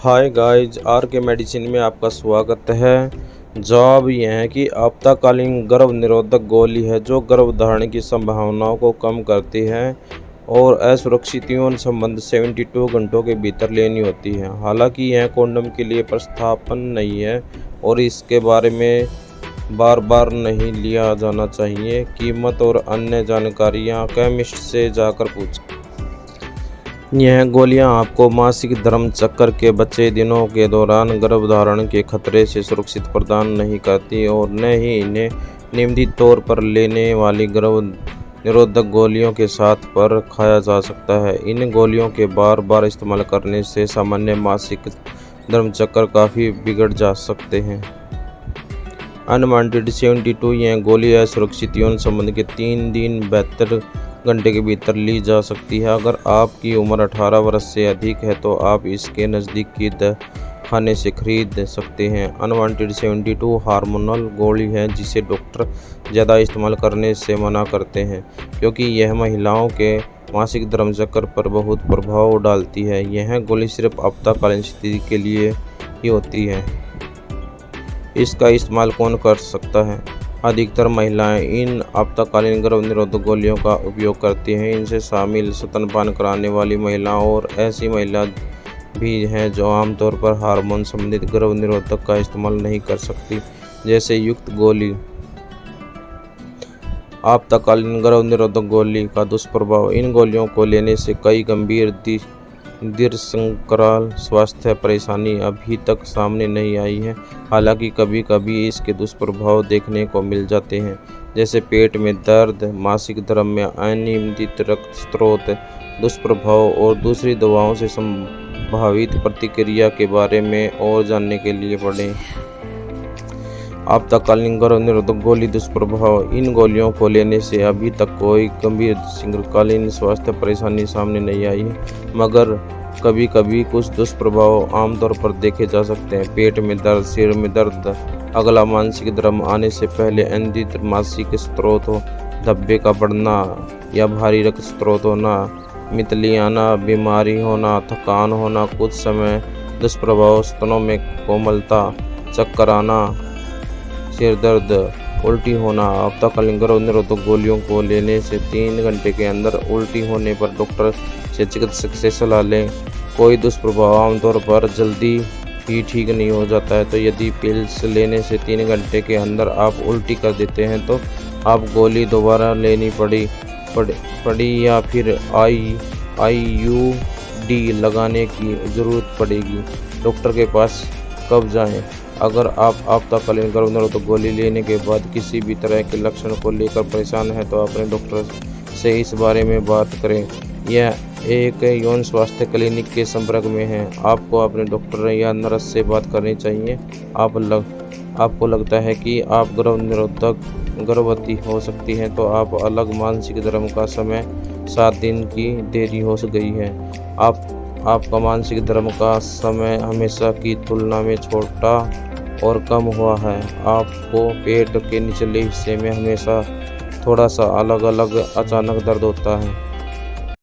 Hi guys, are के medicine में आपका स्वागत है। जवाब यह है कि आपातकालीन गर्भ निरोधक गोली है जो गर्भधारण की संभावनाओं को कम करती है और असुरक्षित यौन संबंध 72 घंटों के भीतर लेनी होती है। हालांकि यह कंडोम के लिए प्रतिस्थापन नहीं है और इसके बारे में बार बार नहीं लिया जाना चाहिए। कीमत और अन्य जानकारियाँ केमिस्ट से जाकर पूछें। यह गोलियां आपको मासिक धर्म चक्र के बचे दिनों के दौरान गर्भधारण के खतरे से सुरक्षित प्रदान नहीं करती और न ही इन्हें नियमित तौर पर लेने वाली गर्भ निरोधक गोलियों के साथ पर खाया जा सकता है। इन गोलियों के बार बार इस्तेमाल करने से सामान्य मासिक धर्म चक्र काफ़ी बिगड़ जा सकते हैं। अनवांटेड 72 यह गोली असुरक्षित यौन संबंध के 3 दिन 72 घंटे के भीतर ली जा सकती है। अगर आपकी उम्र 18 वर्ष से अधिक है तो आप इसके नज़दीकी खाने से खरीद सकते हैं। अनवांटेड 72 हार्मोनल गोली है जिसे डॉक्टर ज़्यादा इस्तेमाल करने से मना करते हैं क्योंकि यह महिलाओं के मासिक धर्म चक्र पर बहुत प्रभाव डालती है। यह गोली सिर्फ आपातकालीन स्थिति के लिए ही होती है। इसका इस्तेमाल कौन कर सकता है? अधिकतर महिलाएं इन आपातकालीन गर्भ निरोधक गोलियों का उपयोग करती हैं। इनसे शामिल स्तनपान कराने वाली महिलाओं और ऐसी महिला भी हैं जो आमतौर पर हार्मोन संबंधित गर्भ निरोधक का इस्तेमाल नहीं कर सकती, जैसे युक्त गोली। आपातकालीन गर्भ निरोधक गोली का दुष्प्रभाव। इन गोलियों को लेने से कई गंभीर दीर्घकाल स्वास्थ्य परेशानी अभी तक सामने नहीं आई है। हालांकि कभी कभी इसके दुष्प्रभाव देखने को मिल जाते हैं, जैसे पेट में दर्द, मासिक धर्म में अनियमित रक्त स्रोत दुष्प्रभाव और दूसरी दवाओं से संभावित प्रतिक्रिया के बारे में और जानने के लिए पढ़ें। आपातकालीन गर्भ निरोधक गोली दुष्प्रभाव। इन गोलियों को लेने से अभी तक कोई गंभीर दीर्घकालीन स्वास्थ्य परेशानी सामने नहीं आई है, मगर कभी कभी कुछ दुष्प्रभाव आमतौर पर देखे जा सकते हैं। पेट में दर्द, सिर में दर्द, अगला मासिक धर्म आने से पहले अनियमित मासिक स्रोत हो, धब्बे का बढ़ना या भारी रक्त स्रोत होना, मितली आना, बीमारी होना, थकान होना। कुछ समय दुष्प्रभाव स्तनों में कोमलता, चक्कर आना, सिर दर्द, उल्टी होना। आपातकालीन गर्भ निरोधक गोलियों को लेने से 3 घंटे के अंदर उल्टी होने पर डॉक्टर से चिकित्सक से सलाह लें। कोई दुष्प्रभाव आमतौर पर जल्दी ही ठीक नहीं हो जाता है, तो यदि पिल्स लेने से 3 घंटे के अंदर आप उल्टी कर देते हैं तो आप गोली दोबारा लेनी पड़ी या फिर IUD लगाने की ज़रूरत पड़ेगी। डॉक्टर के पास कब जाएं? अगर आप आपातकालीन गर्भ निरोधक गोली लेने के बाद किसी भी तरह के लक्षण को लेकर परेशान हैं तो अपने डॉक्टर से इस बारे में बात करें। यह एक यौन स्वास्थ्य क्लिनिक के संपर्क में है। आपको अपने डॉक्टर या नर्स से बात करनी चाहिए। आपको लगता है कि आप गर्भवती हो सकती हैं तो आप अलग मासिक धर्म का समय 7 दिन की देरी हो गई है। आपका मासिक धर्म का समय हमेशा की तुलना में छोटा और कम हुआ है। आपको पेट के निचले हिस्से में हमेशा थोड़ा सा अलग अलग अचानक दर्द होता है।